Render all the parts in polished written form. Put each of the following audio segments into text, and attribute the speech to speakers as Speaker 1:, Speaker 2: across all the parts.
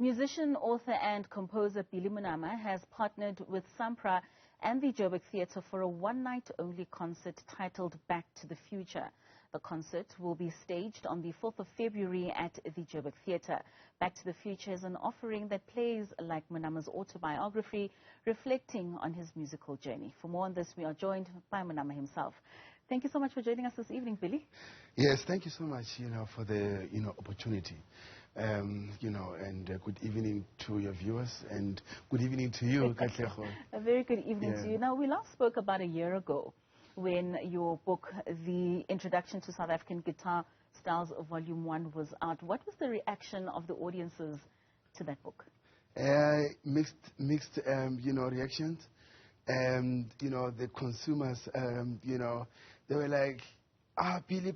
Speaker 1: Musician, author and composer Billy Monama has partnered with SAMPRA and the Joburg Theatre for a one-night-only concert titled Back to the Future. The concert will be staged on the 4th of February at the Joburg Theatre. Back to the Future is an offering that plays like Monama's autobiography, reflecting on his musical journey. For more on this, we are joined by Monama himself. Thank you so much for joining us this evening, Billy.
Speaker 2: Yes, thank you so much, for the, opportunity. And good evening to your viewers and good evening to you, Katlego.
Speaker 1: A very good evening to you. Now, we last spoke about a year ago when your book, The Introduction to South African Guitar Styles Volume 1 was out. What was the reaction of the audiences to that book?
Speaker 2: Mixed reactions. And, the consumers, they were like, Billy,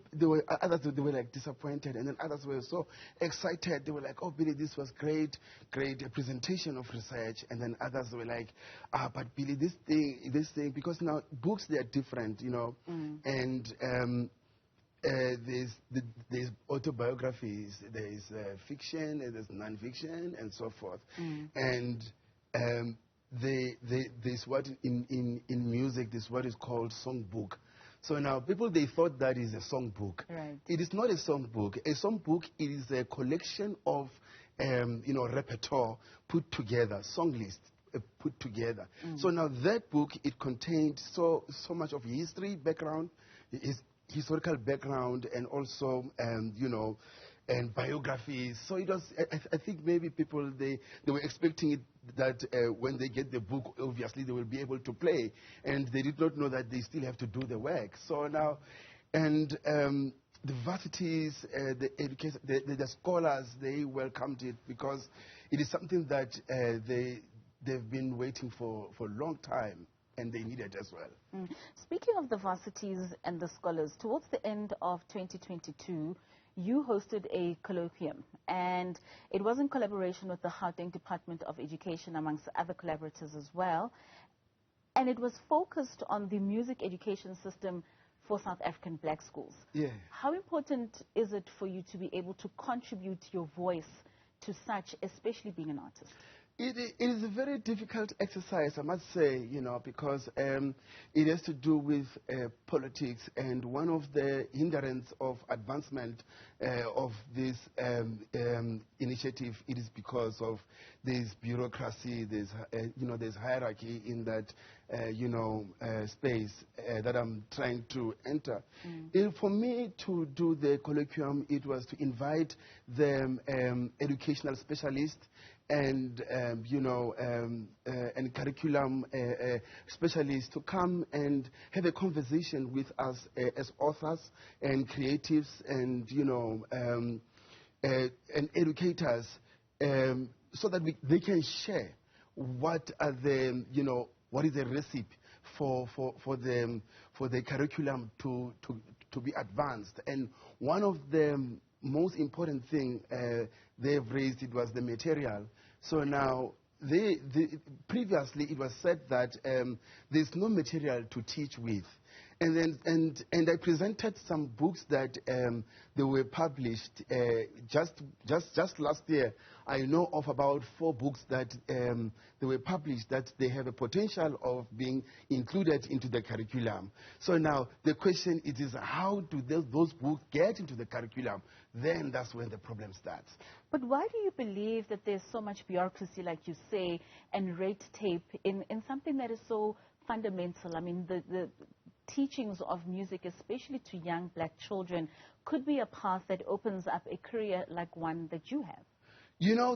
Speaker 2: others they were like disappointed, and then others were so excited. They were like, oh, Billy, this was great presentation of research. And then others were like, but Billy, this thing, because now books, they are different, and there's autobiographies, there's fiction, and there's non-fiction, and so forth. And there's what in music, there's what is called songbook. So now people, they thought that is a songbook.
Speaker 1: Right.
Speaker 2: It is not a songbook. A songbook is a collection of repertoire put together, song list put together. So now that book, it contained so much of history background, historical background, and also and biographies. So it was, I think maybe people, they were expecting it that when they get the book, obviously they will be able to play. And they did not know that they still have to do the work. So now, and the varsities, the educators, the scholars, they welcomed it because it is something that they've been waiting for a long time. And they need it as well.
Speaker 1: Speaking of the varsities and the scholars, towards the end of 2022, you hosted a colloquium, and it was in collaboration with the Gauteng Department of Education, amongst other collaborators as well. And it was focused on the music education system for South African black schools.
Speaker 2: Yeah.
Speaker 1: How important is it for you to be able to contribute your voice to such, especially being an artist?
Speaker 2: It is a very difficult exercise, I must say, because it has to do with politics, and one of the hindrance of advancement of this initiative, it is because of this bureaucracy, there's hierarchy in that, space that I'm trying to enter. For me to do the colloquium, it was to invite the educational specialist and and curriculum specialists to come and have a conversation with us as authors and creatives and and educators, so that they can share what are the what is the recipe for the curriculum to be advanced. And one of the most important thing they've raised, it was the material. So now, previously it was said that there's no material to teach with. And I presented some books that they were published just last year. I know of about 4 books that they were published that they have a potential of being included into the curriculum. So now the question is how do those books get into the curriculum? Then that's when the problem starts.
Speaker 1: But why do you believe that there's so much bureaucracy, like you say, and red tape in something that is so fundamental? I mean, the teachings of music, especially to young black children, could be a path that opens up a career like one that you have.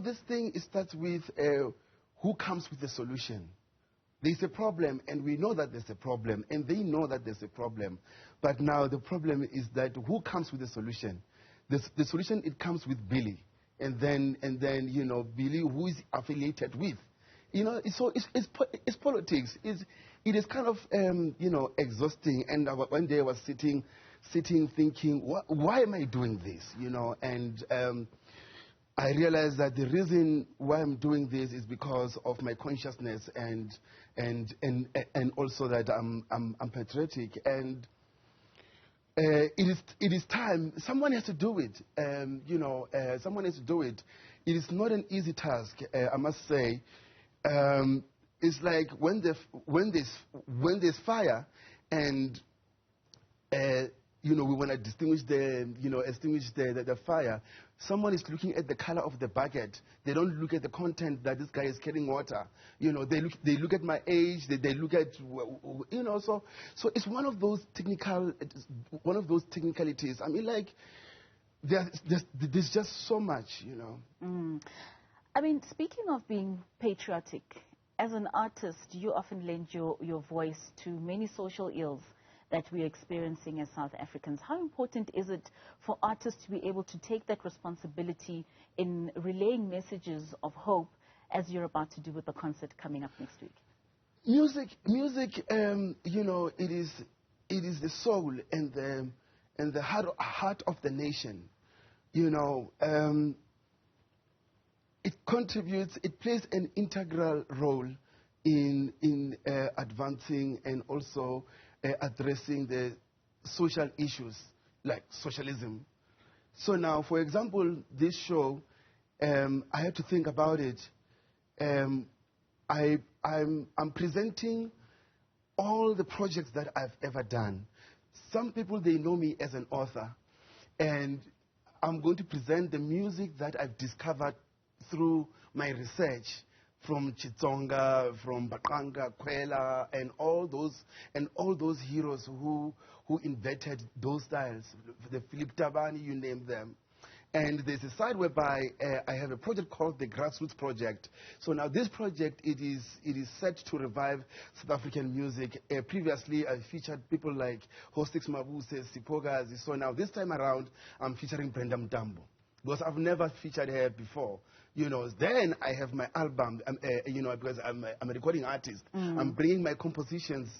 Speaker 2: This thing starts with who comes with the solution. There's a problem, and we know that there's a problem, and they know that there's a problem. But now the problem is that who comes with the solution? The solution, it comes with Billy, and then Billy, who is affiliated with. It's politics. It is kind of exhausting. And one day I was sitting thinking, why am I doing this? And I realized that the reason why I'm doing this is because of my consciousness and also that I'm patriotic. And it is time. Someone has to do it. Someone has to do it. it is not an easy task, I must say. It's like when there's fire, and we want to extinguish the fire. Someone is looking at the color of the bucket. They don't look at the content that this guy is carrying water. They look at my age. They look at So it's one of those technicalities. I mean, like there's just so much,
Speaker 1: I mean, speaking of being patriotic, as an artist, you often lend your voice to many social ills that we're experiencing as South Africans. How important is it for artists to be able to take that responsibility in relaying messages of hope, as you're about to do with the concert coming up next week?
Speaker 2: Music, it is the soul and the heart of the nation. It contributes, it plays an integral role in advancing and also addressing the social issues like socialism. So now, for example, this show, I have to think about it. I'm presenting all the projects that I've ever done. Some people, they know me as an author, and I'm going to present the music that I've discovered through my research from Chitsonga, from Bakanga, Kwela, and all those heroes who invented those styles, the Philip Tabani, you name them. And there's a side whereby I have a project called the Grassroots Project. So now this project, it is set to revive South African music. Previously, I featured people like Hostix Mabuse, Sipogazi. So now this time around, I'm featuring Brenda Mtambo, because I've never featured her before. Then I have my album, because I'm a recording artist. I'm bringing my compositions,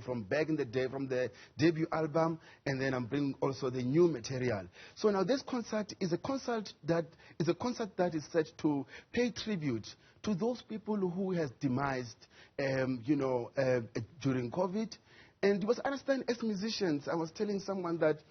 Speaker 2: from back in the day, from the debut album, and then I'm bringing also the new material. So now this concert is a concert that is set to pay tribute to those people who has demised, during COVID. And you must understand, as musicians, I was telling someone that,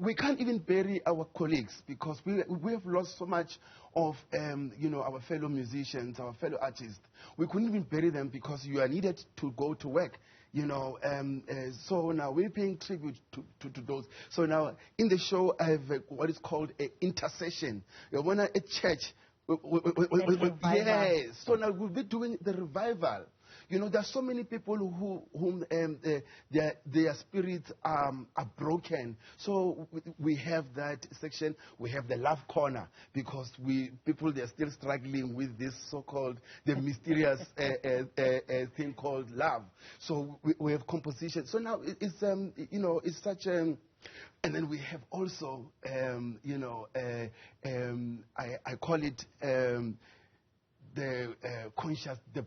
Speaker 2: we can't even bury our colleagues, because we have lost so much of our fellow musicians, our fellow artists. We couldn't even bury them because you are needed to go to work. So now we're paying tribute to those. So now in the show I have what is called an intercession. When at church, yes. So now we'll be doing the revival. There are so many people whom their spirits are broken. So we have that section. We have the love corner, because people, they're still struggling with this so-called, the mysterious thing called love. So we have composition. So now it's such a... And then we have also, I call it... the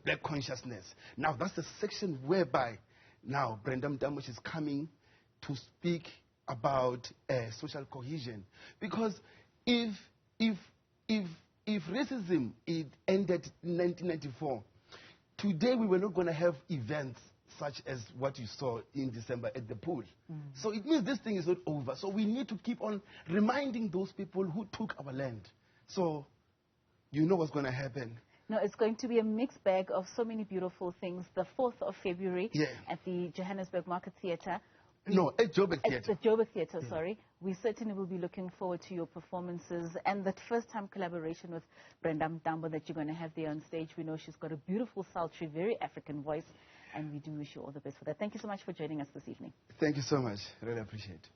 Speaker 2: black consciousnness. Now that's the section whereby now Brenda Mtambo is coming to speak about social cohesion, because if racism ended in 1994, today we were not going to have events such as what you saw in December at the pool. So it means this thing is not over. So we need to keep on reminding those people who took our land. So you know what's going to happen.
Speaker 1: No, it's going to be a mixed bag of so many beautiful things. The 4th of February at the Johannesburg Market Theatre.
Speaker 2: No, at Joburg Theatre.
Speaker 1: At the Joburg Theatre, sorry. We certainly will be looking forward to your performances and that first-time collaboration with Brenda Mtambo that you're going to have there on stage. We know she's got a beautiful, sultry, very African voice, and we do wish you all the best for that. Thank you so much for joining us this evening.
Speaker 2: Thank you so much. I really appreciate it.